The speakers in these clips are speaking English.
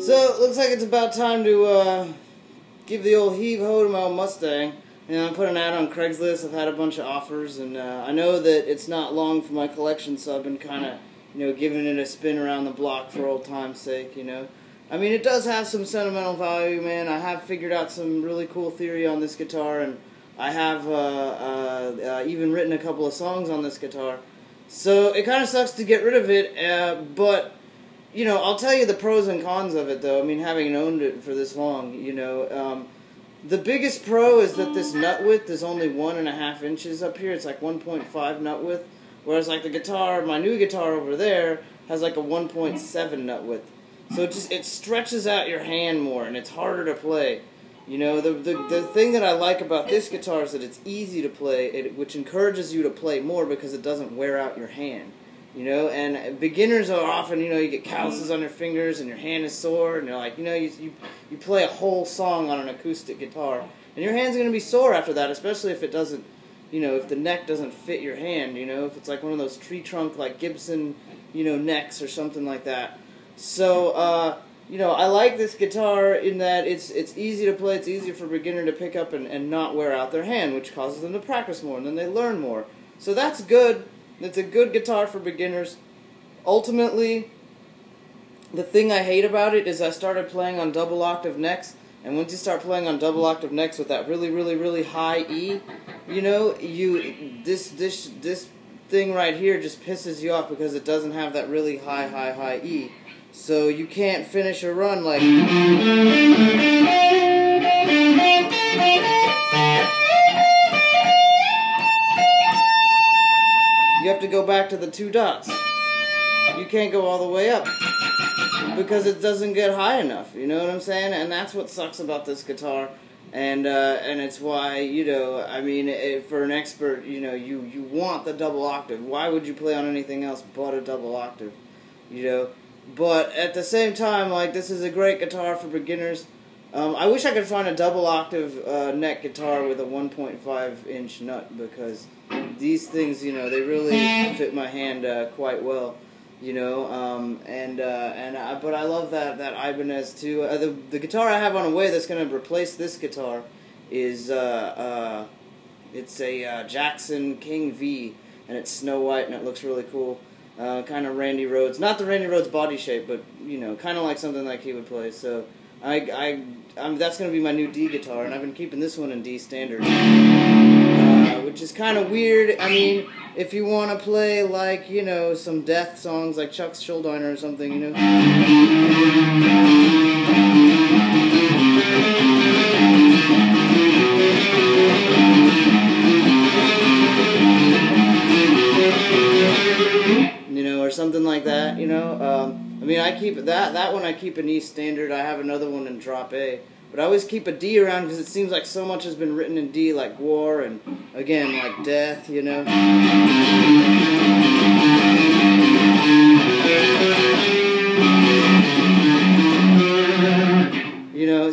So, it looks like it's about time to give the old heave-ho to my old Mustang. You know, I put an ad on Craigslist. I've had a bunch of offers, and I know that it's not long for my collection, so I've been kind of, giving it a spin around the block for old time's sake, I mean, it does have some sentimental value, man. I have figured out some really cool theory on this guitar, and I have even written a couple of songs on this guitar. So it kind of sucks to get rid of it, but, I'll tell you the pros and cons of it, though. I mean, having owned it for this long, the biggest pro is that this nut width is only 1.5 inches up here. It's like 1.5 nut width, whereas like the guitar, my new guitar over there, has like a 1.7 nut width. So it stretches out your hand more, and it's harder to play. The thing that I like about this guitar is that it's easy to play, which encourages you to play more because it doesn't wear out your hand. And beginners are often, you get calluses on your fingers and your hand is sore, and you're like, you play a whole song on an acoustic guitar, and your hand's going to be sore after that, especially if it doesn't, if the neck doesn't fit your hand, if it's like one of those tree trunk, like Gibson, necks or something like that. So, I like this guitar in that it's easy to play, it's easier for a beginner to pick up and not wear out their hand, which causes them to practice more, and then they learn more. So that's good. It's a good guitar for beginners. Ultimately, the thing I hate about it is I started playing on double octave necks, and once you start playing on double octave necks with that really, really, really high E, this thing right here just pisses you off because it doesn't have that really high E. So you can't finish a run like... You have to go back to the 2 dots. You can't go all the way up because it doesn't get high enough, you know what I'm saying? And that's what sucks about this guitar. And it's why, I mean, for an expert, you want the double octave. Why would you play on anything else but a double octave, But at the same time, like, this is a great guitar for beginners. I wish I could find a double octave neck guitar with a 1.5 inch nut, because these things, they really fit my hand quite well, but I love that Ibanez too. The guitar I have on the way that's going to replace this guitar is it's a Jackson King V, and it's snow white and it looks really cool. Kind of Randy Rhoads, not the Randy Rhoads body shape, but kind of like something like he would play. So that's going to be my new D guitar, and I've been keeping this one in D standard, which is kind of weird. I mean, if you want to play like some death songs like Chuck's Schuldiner or something, or something like that, I mean, I keep that one I keep in E standard. I have another one in drop A, but I always keep a D around because it seems like so much has been written in D, like war and again like death,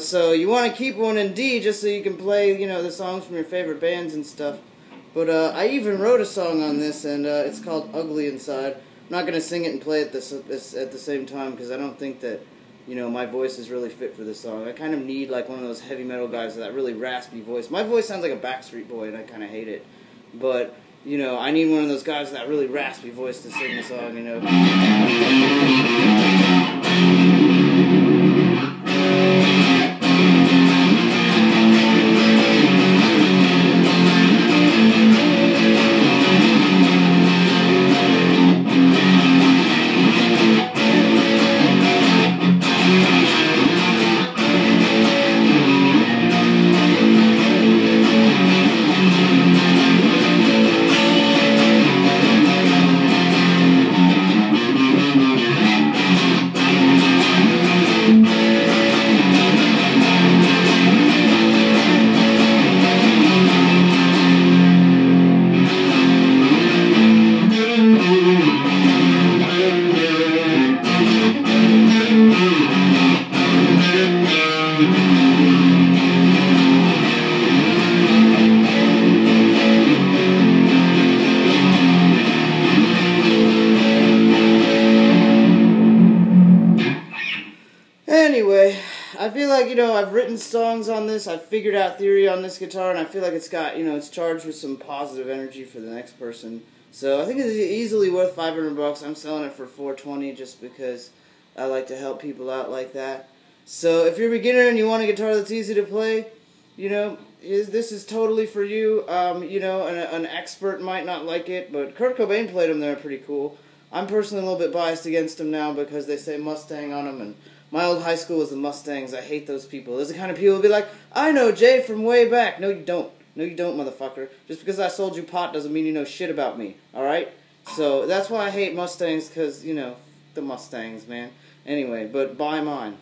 So you want to keep one in D just so you can play, the songs from your favorite bands and stuff. But I even wrote a song on this, and it's called Ugly Inside. I'm not going to sing it and play it at the same time because I don't think that, my voice is really fit for this song. I kind of need like one of those heavy metal guys with that really raspy voice. My voice sounds like a Backstreet Boy, and I kind of hate it. But, I need one of those guys with that really raspy voice to sing the song, Anyway, I feel like, I've written songs on this, I've figured out theory on this guitar, and I feel like it's got, it's charged with some positive energy for the next person. So I think it's easily worth $500. I'm selling it for $420 just because I like to help people out like that. So if you're a beginner and you want a guitar that's easy to play, this is totally for you. An expert might not like it, but Kurt Cobain played them. They're pretty cool. I'm personally a little bit biased against them now because they say Mustang on them, and my old high school was the Mustangs. I hate those people. Those are the kind of people who be like, I know Jay from way back. No, you don't. No, you don't, motherfucker. Just because I sold you pot doesn't mean you know shit about me, alright? So that's why I hate Mustangs, because, the Mustangs, man. Anyway, but buy mine.